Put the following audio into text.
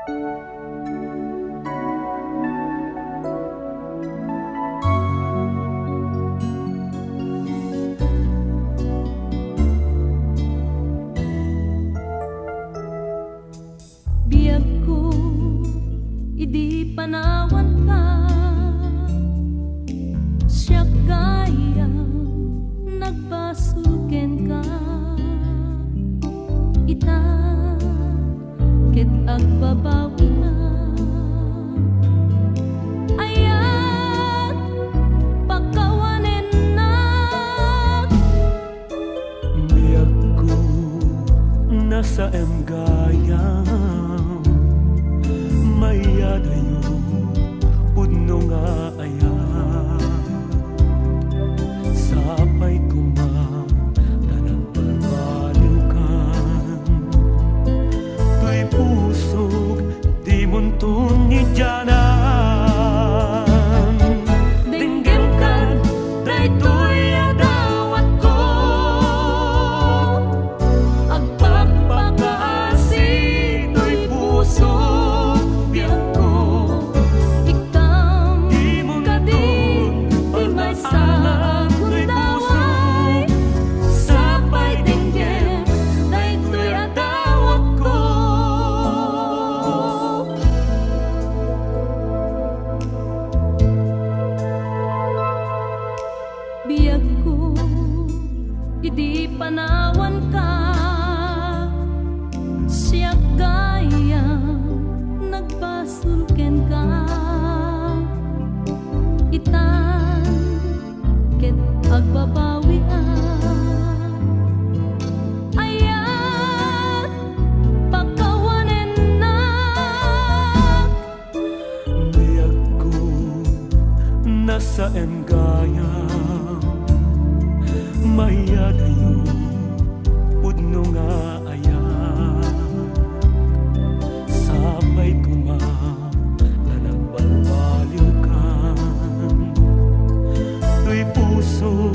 Biyag ko, idi panawan ka, siya kaya nagbasuken ka. Ita ket agbabawi na, ayat pagkawanen na. Biyag ko nasa emgayam, mayadayo pudno nga aya, sapay kuma tanang pagbalukan, to'y pusog di muntun ni Janan. Dinggem kan daytoy adawat ko, agpagpakaasi to'y pusog biyag ko. Iktam Di mo kadi di may sa gundaway, sapay dinggem daytoy adawat ko. Biyag ko, idi panawan ka, siya kaya nagbasulken ka. Itan ket agbabawi ayat pagkawanen na. Biyag ko nasa emgayam, mayadayo pudno nga aya, sapay kuma tanang balbaliw kan, to'y puso